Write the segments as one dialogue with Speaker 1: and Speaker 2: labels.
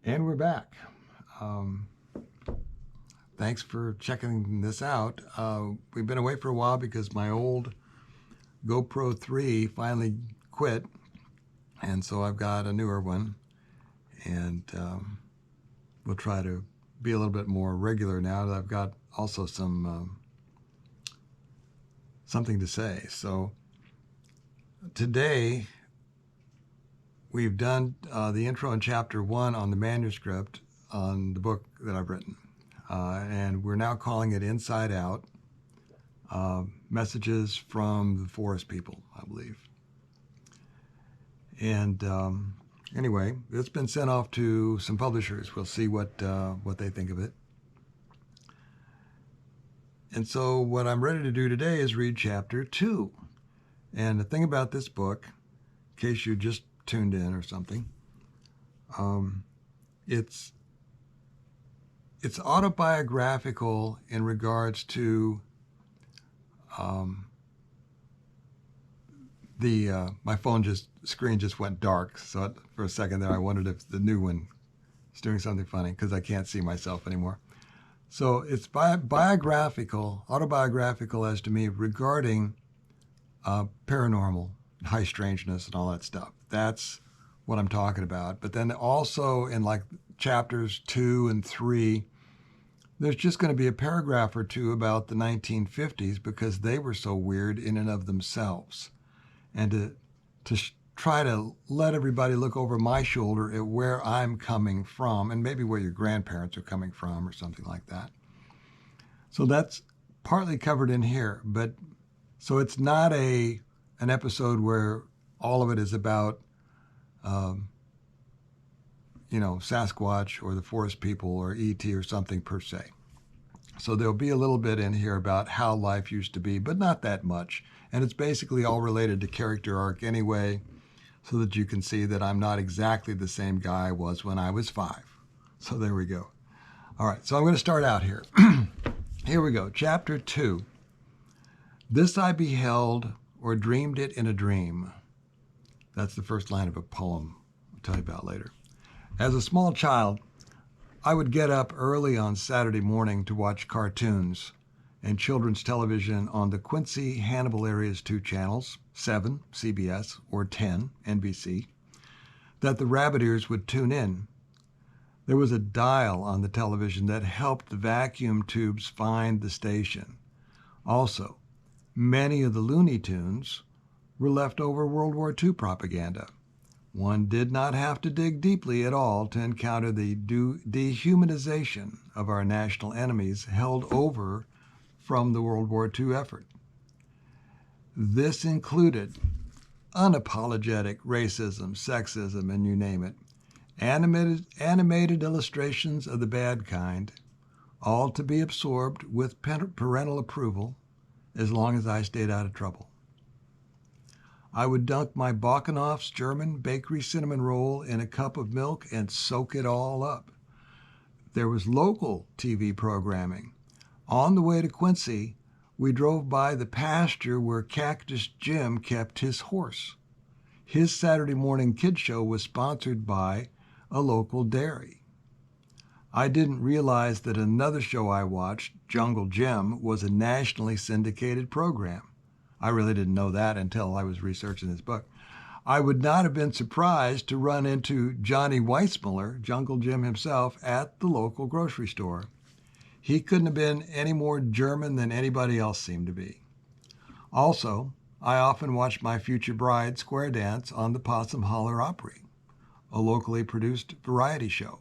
Speaker 1: And we're back. Um, Thanks for checking this out. We've been away for a while because my old GoPro 3 finally quit, and so I've got a newer one, and we'll try to be a little bit more regular now that I've got also something to say. So today we've done the intro in chapter 1 on the manuscript on the book that I've written. And we're now calling it Inside Out, Messages from the Forest People, I believe. And anyway, it's been sent off to some publishers. We'll see what they think of it. And so what I'm ready to do today is read chapter 2. And the thing about this book, in case you just tuned in or something, it's autobiographical in regards to my screen just went dark. So for a second there, I wondered if the new one is doing something funny because I can't see myself anymore. So it's autobiographical as to me regarding paranormal, high strangeness, and all that stuff. That's what I'm talking about. But then also in like chapters 2 and 3, there's just going to be a paragraph or two about the 1950s because they were so weird in and of themselves. And to try to let everybody look over my shoulder at where I'm coming from and maybe where your grandparents are coming from or something like that. So that's partly covered in here. But so it's not an episode where all of it is about Sasquatch or the forest people or E.T. or something per se. So there'll be a little bit in here about how life used to be, but not that much. And it's basically all related to character arc anyway, so that you can see that I'm not exactly the same guy I was when I was 5. So there we go. All right, so I'm going to start out here. Here we go, chapter 2. This I beheld or dreamed it in a dream. That's the first line of a poem I'll tell you about later. As a small child, I would get up early on Saturday morning to watch cartoons and children's television on the Quincy Hannibal area's 2 channels, 7, CBS, or 10, NBC, that the rabbit ears would tune in. There was a dial on the television that helped the vacuum tubes find the station. Also, many of the Looney Tunes were leftover World War II propaganda. One did not have to dig deeply at all to encounter the dehumanization of our national enemies held over from the World War II effort. This included unapologetic racism, sexism, and you name it, animated illustrations of the bad kind, all to be absorbed with parental approval as long as I stayed out of trouble. I would dunk my Bakkenoff's German bakery cinnamon roll in a cup of milk and soak it all up. There was local TV programming. On the way to Quincy, we drove by the pasture where Cactus Jim kept his horse. His Saturday morning kid show was sponsored by a local dairy. I didn't realize that another show I watched, Jungle Jim, was a nationally syndicated program. I really didn't know that until I was researching this book. I would not have been surprised to run into Johnny Weissmuller, Jungle Jim himself, at the local grocery store. He couldn't have been any more German than anybody else seemed to be. Also, I often watched my future bride square dance on the Possum Holler Opry, a locally produced variety show.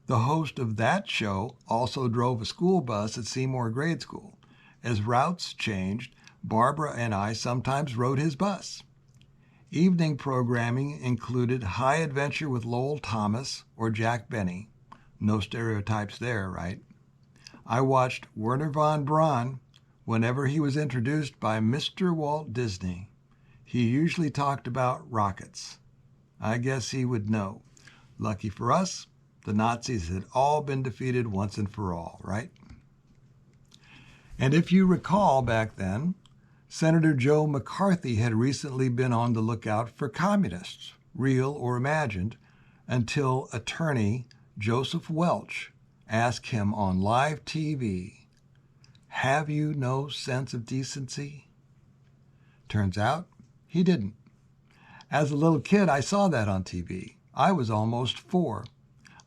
Speaker 1: The host of that show also drove a school bus at Seymour Grade School. As routes changed, Barbara and I sometimes rode his bus. Evening programming included High Adventure with Lowell Thomas or Jack Benny. No stereotypes there, right? I watched Werner von Braun whenever he was introduced by Mr. Walt Disney. He usually talked about rockets. I guess he would know. Lucky for us, the Nazis had all been defeated once and for all, right? And if you recall back then, Senator Joe McCarthy had recently been on the lookout for communists, real or imagined, until attorney Joseph Welch ask him on live TV, "Have you no sense of decency?" Turns out he didn't. As a little kid, I saw that on TV. I was almost 4.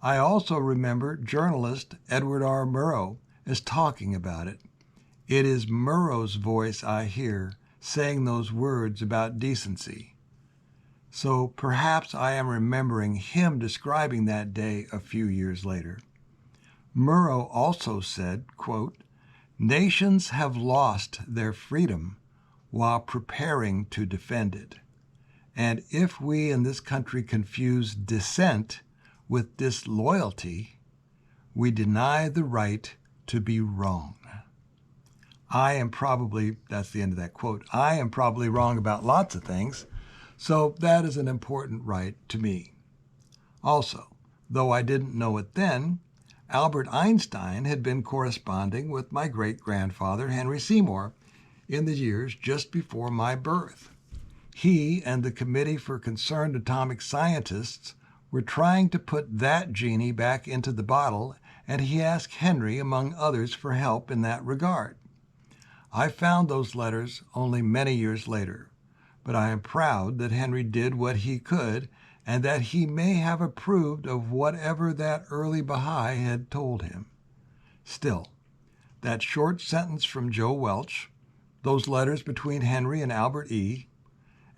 Speaker 1: I also remember journalist Edward R. Murrow as talking about it. It is Murrow's voice I hear saying those words about decency. So perhaps I am remembering him describing that day a few years later. Murrow also said, quote, "Nations have lost their freedom while preparing to defend it. And if we in this country confuse dissent with disloyalty, we deny the right to be wrong." That's the end of that quote, I am probably wrong about lots of things, so that is an important right to me. Also, though I didn't know it then, Albert Einstein had been corresponding with my great-grandfather, Henry Seymour, in the years just before my birth. He and the Committee for Concerned Atomic Scientists were trying to put that genie back into the bottle, and he asked Henry, among others, for help in that regard. I found those letters only many years later, but I am proud that Henry did what he could and that he may have approved of whatever that early Baha'i had told him. Still, that short sentence from Joe Welch, those letters between Henry and Albert E.,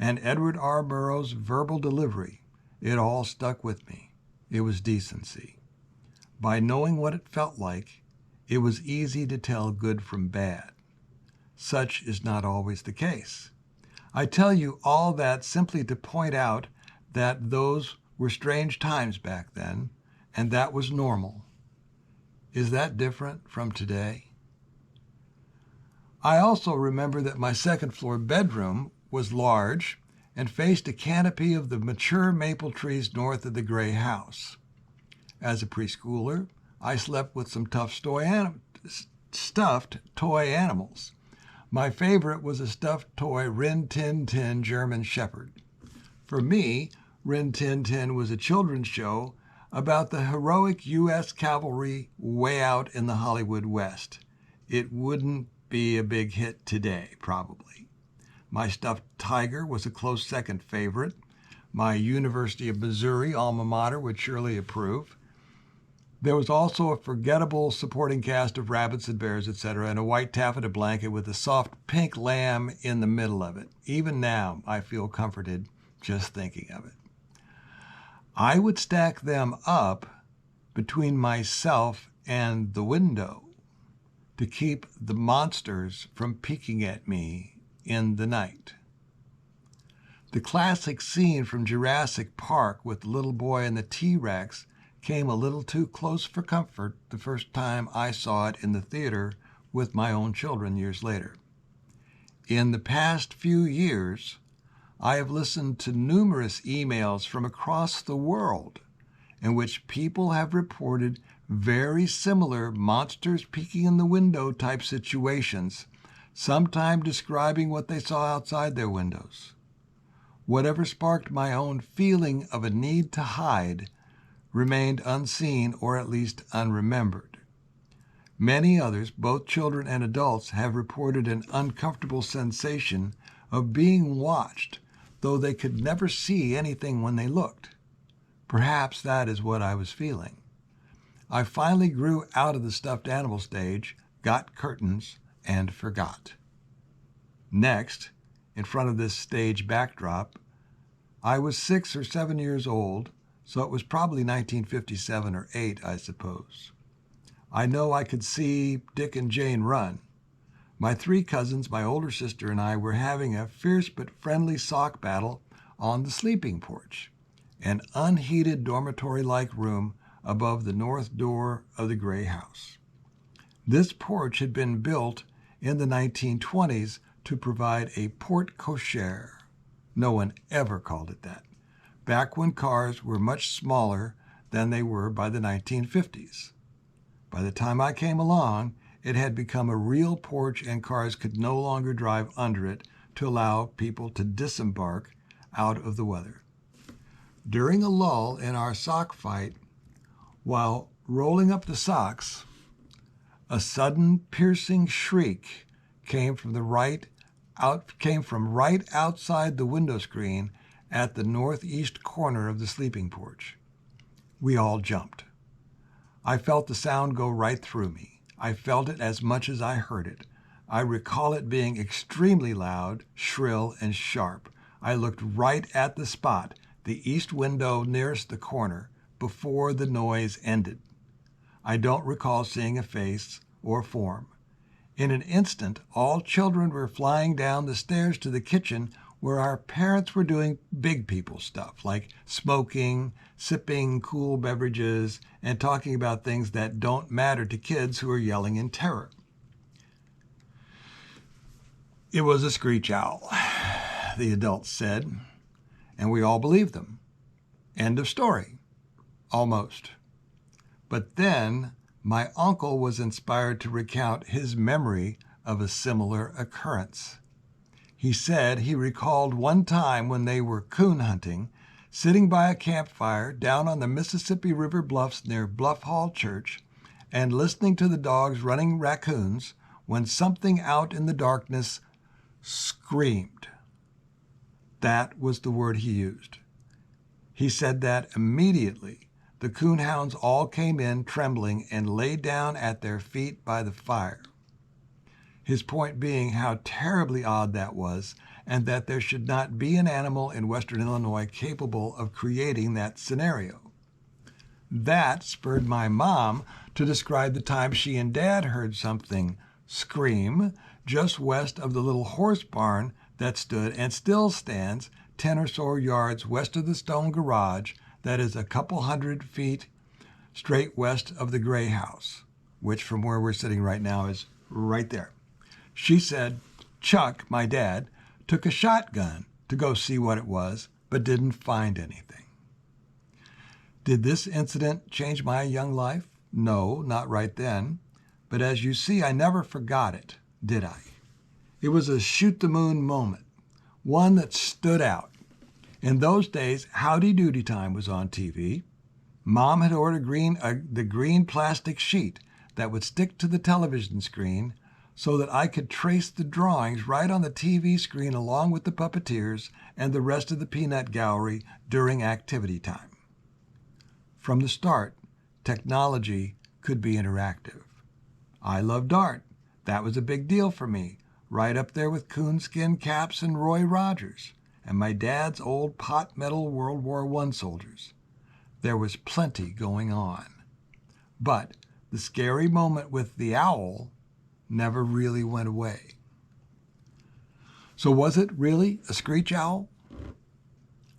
Speaker 1: and Edward R. Murrow's verbal delivery, it all stuck with me. It was decency. By knowing what it felt like, it was easy to tell good from bad. Such is not always the case. I tell you all that simply to point out that those were strange times back then, and that was normal. Is that different from today? I also remember that my second-floor bedroom was large and faced a canopy of the mature maple trees north of the gray house. As a preschooler, I slept with some stuffed toy animals. My favorite was a stuffed toy Rin Tin Tin German Shepherd. For me, Rin Tin Tin was a children's show about the heroic U.S. cavalry way out in the Hollywood West. It wouldn't be a big hit today, probably. My stuffed tiger was a close second favorite. My University of Missouri alma mater would surely approve. There was also a forgettable supporting cast of rabbits and bears, etc., and a white taffeta blanket with a soft pink lamb in the middle of it. Even now, I feel comforted just thinking of it. I would stack them up between myself and the window to keep the monsters from peeking at me in the night. The classic scene from Jurassic Park with the little boy and the T-Rex came a little too close for comfort the first time I saw it in the theater with my own children years later. In the past few years, I have listened to numerous emails from across the world in which people have reported very similar monsters peeking in the window type situations, sometimes describing what they saw outside their windows. Whatever sparked my own feeling of a need to hide remained unseen or at least unremembered. Many others, both children and adults, have reported an uncomfortable sensation of being watched, though they could never see anything when they looked. Perhaps that is what I was feeling. I finally grew out of the stuffed animal stage, got curtains, and forgot. Next, in front of this stage backdrop, I was 6 or 7 years old, so it was probably 1957 or 8, I suppose. I know I could see Dick and Jane run. My 3 cousins, my older sister, and I were having a fierce but friendly sock battle on the sleeping porch, an unheated dormitory-like room above the north door of the gray house. This porch had been built in the 1920s to provide a porte cochere. No one ever called it that, back when cars were much smaller than they were by the 1950s. By the time I came along, it had become a real porch and cars could no longer drive under it to allow people to disembark out of the weather. During a lull in our sock fight, While rolling up the socks, a sudden piercing shriek came from right outside the window screen at the northeast corner of the sleeping porch. We all jumped. I felt the sound go right through me. I felt it as much as I heard it. I recall it being extremely loud, shrill, and sharp. I looked right at the spot, the east window nearest the corner, before the noise ended. I don't recall seeing a face or form. In an instant, all children were flying down the stairs to the kitchen where our parents were doing big people stuff, like smoking, sipping cool beverages, and talking about things that don't matter to kids who are yelling in terror. It was a screech owl, the adults said, and we all believed them. End of story. Almost. But then my uncle was inspired to recount his memory of a similar occurrence. He said he recalled one time when they were coon hunting, sitting by a campfire down on the Mississippi River bluffs near Bluff Hall Church, and listening to the dogs running raccoons when something out in the darkness screamed. That was the word he used. He said that immediately the coonhounds all came in trembling and lay down at their feet by the fire. His point being how terribly odd that was, and that there should not be an animal in Western Illinois capable of creating that scenario. That spurred my mom to describe the time she and Dad heard something scream just west of the little horse barn that stood and still stands 10 or so yards west of the stone garage that is a couple 100 feet straight west of the Gray House, which from where we're sitting right now is right there. She said Chuck, my dad, took a shotgun to go see what it was, but didn't find anything. Did this incident change my young life? No, not right then. But as you see, I never forgot it, did I? It was a shoot-the-moon moment, one that stood out. In those days, Howdy Doody Time was on TV. Mom had ordered the green plastic sheet that would stick to the television screen so that I could trace the drawings right on the TV screen along with the puppeteers and the rest of the peanut gallery during activity time. From the start, technology could be interactive. I loved art. That was a big deal for me, right up there with coonskin caps and Roy Rogers, and my dad's old pot metal World War I soldiers. There was plenty going on. But the scary moment with the owl never really went away. So was it really a screech owl?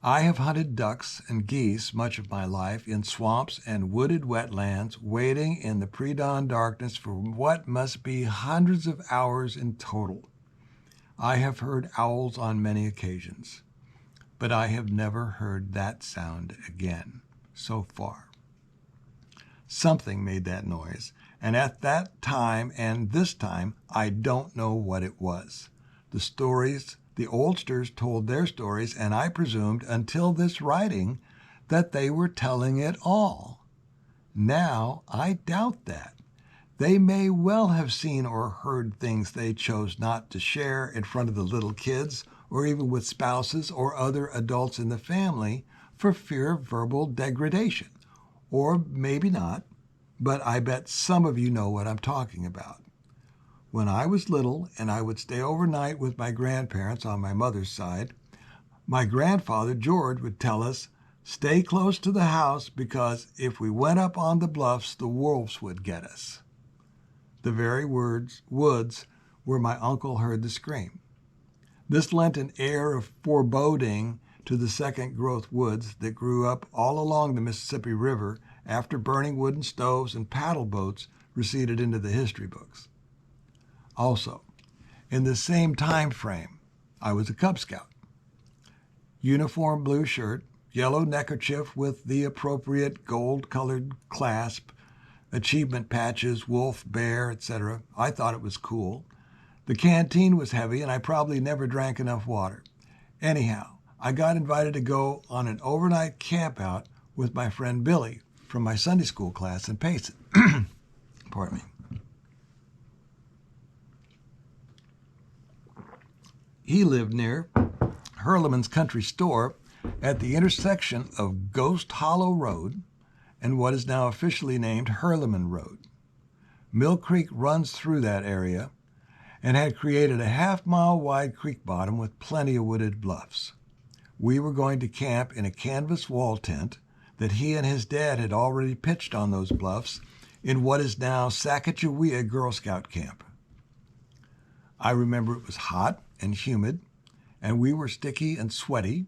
Speaker 1: I have hunted ducks and geese much of my life in swamps and wooded wetlands, waiting in the pre-dawn darkness for what must be hundreds of hours in total. I have heard owls on many occasions, but I have never heard that sound again so far. Something made that noise, and at that time and this time, I don't know what it was. The oldsters told their stories, and I presumed until this writing that they were telling it all. Now, I doubt that. They may well have seen or heard things they chose not to share in front of the little kids, or even with spouses or other adults in the family, for fear of verbal degradation. Or maybe not, but I bet some of you know what I'm talking about. When I was little and I would stay overnight with my grandparents on my mother's side, my grandfather, George, would tell us, stay close to the house because if we went up on the bluffs, the wolves would get us. The very woods where my uncle heard the scream. This lent an air of foreboding to the second-growth woods that grew up all along the Mississippi River after burning wooden stoves and paddle boats receded into the history books. Also, in the same time frame, I was a Cub Scout. Uniform blue shirt, yellow neckerchief with the appropriate gold-colored clasp, achievement patches, wolf, bear, etc. I thought it was cool. The canteen was heavy, and I probably never drank enough water. Anyhow, I got invited to go on an overnight campout with my friend Billy, from my Sunday school class in Payson. Pardon me. He lived near Hurleman's Country Store at the intersection of Ghost Hollow Road and what is now officially named Hurleman Road. Mill Creek runs through that area and had created a half-mile wide creek bottom with plenty of wooded bluffs. We were going to camp in a canvas wall tent that he and his dad had already pitched on those bluffs in what is now Sacagawea Girl Scout Camp. I remember it was hot and humid, and we were sticky and sweaty.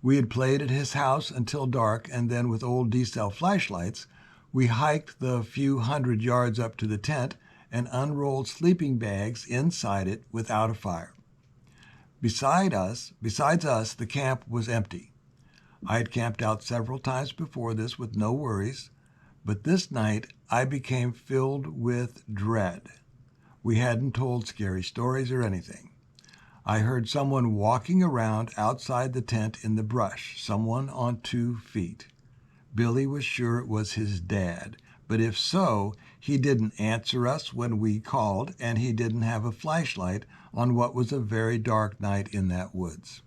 Speaker 1: We had played at his house until dark, and then with old D-cell flashlights, we hiked the few hundred yards up to the tent and unrolled sleeping bags inside it without a fire. Besides us, the camp was empty. I had camped out several times before this with no worries, but this night I became filled with dread. We hadn't told scary stories or anything. I heard someone walking around outside the tent in the brush, someone on 2 feet. Billy was sure it was his dad, but if so, he didn't answer us when we called, and he didn't have a flashlight on what was a very dark night in that woods.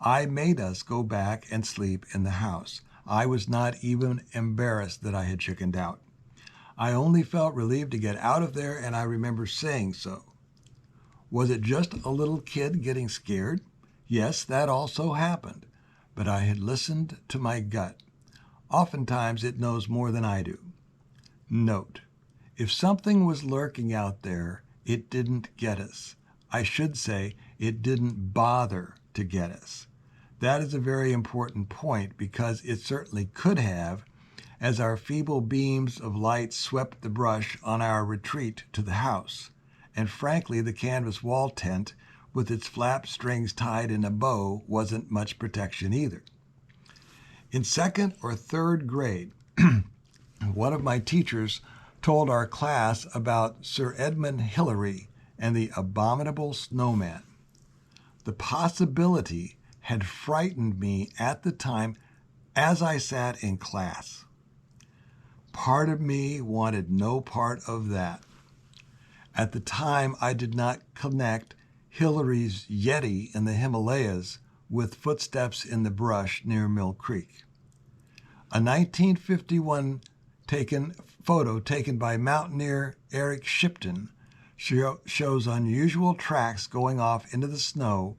Speaker 1: I made us go back and sleep in the house. I was not even embarrassed that I had chickened out. I only felt relieved to get out of there, and I remember saying so. Was it just a little kid getting scared? Yes, that also happened, but I had listened to my gut. Oftentimes it knows more than I do. Note, if something was lurking out there, it didn't get us. I should say it didn't bother to get us. That is a very important point because it certainly could have, as our feeble beams of light swept the brush on our retreat to the house. And frankly, the canvas wall tent with its flap strings tied in a bow wasn't much protection either. In 2nd or 3rd grade, one of my teachers told our class about Sir Edmund Hillary and the abominable snowman. The possibility had frightened me at the time as I sat in class. Part of me wanted no part of that. At the time, I did not connect Hillary's Yeti in the Himalayas with footsteps in the brush near Mill Creek. A 1951 photo taken by mountaineer Eric Shipton shows unusual tracks going off into the snow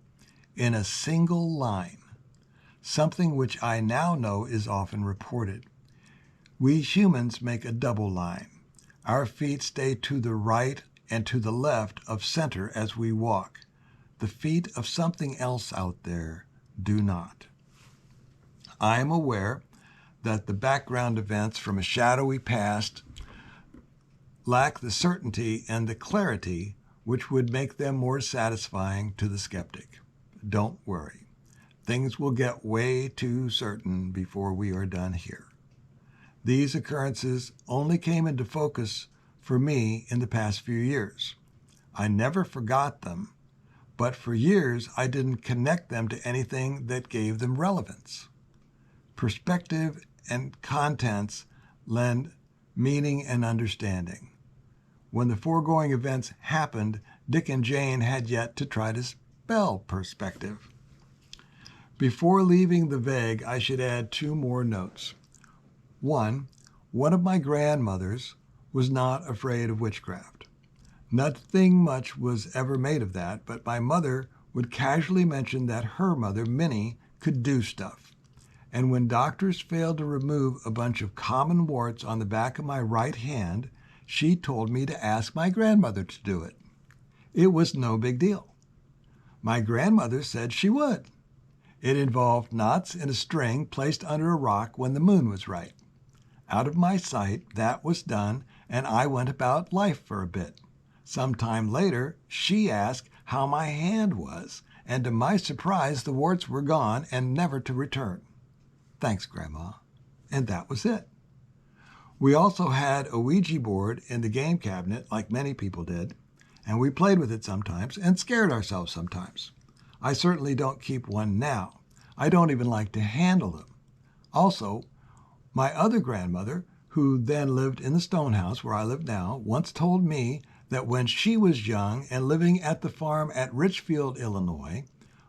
Speaker 1: in a single line, something which I now know is often reported. We humans make a double line. Our feet stay to the right and to the left of center as we walk. The feet of something else out there do not. I am aware that the background events from a shadowy past lack the certainty and the clarity which would make them more satisfying to the skeptic. Don't worry. Things will get way too certain before we are done here. These occurrences only came into focus for me in the past few years. I never forgot them, but for years I didn't connect them to anything that gave them relevance. Perspective and contents lend meaning and understanding. When the foregoing events happened, Dick and Jane had yet to try to spell perspective. Before leaving the vague, I should add 2 more notes. One of my grandmothers was not afraid of witchcraft. Nothing much was ever made of that, but my mother would casually mention that her mother, Minnie, could do stuff. And when doctors failed to remove a bunch of common warts on the back of my right hand, she told me to ask my grandmother to do it. It was no big deal. My grandmother said she would. It involved knots in a string placed under a rock when the moon was right. Out of my sight, that was done, and I went about life for a bit. Some time later, she asked how my hand was, and to my surprise, the warts were gone and never to return. Thanks, Grandma. And that was it. We also had a Ouija board in the game cabinet, like many people did, and we played with it sometimes and scared ourselves sometimes. I certainly don't keep one now. I don't even like to handle them. Also, My other grandmother, who then lived in the stone house where I live now, once told me that when she was young and living at the farm at Richfield, Illinois,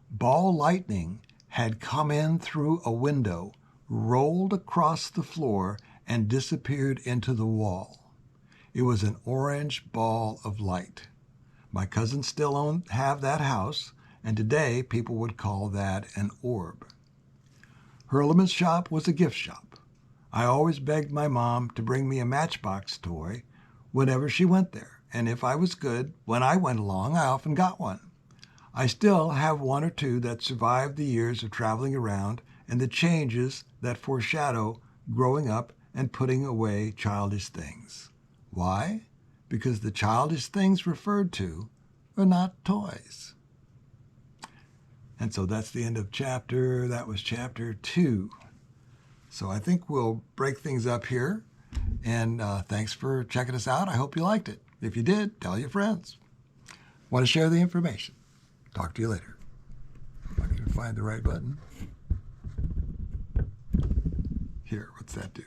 Speaker 1: ball lightning had come in through a window, rolled across the floor, and disappeared into the wall. It was an orange ball of light. My cousins still have that house, and today people would call that an orb. Hurleman's shop was a gift shop. I always begged my mom to bring me a Matchbox toy whenever she went there, and if I was good, when I went along, I often got one. I still have one or two that survived the years of traveling around and the changes that foreshadow growing up and putting away childish things. Why? Because the childish things referred to are not toys. And so that's the end of that was chapter 2. So I think we'll break things up here. And thanks for checking us out. I hope you liked it. If you did, tell your friends. Want to share the information? Talk to you later. Am I going to find the right button? Here, what's that do?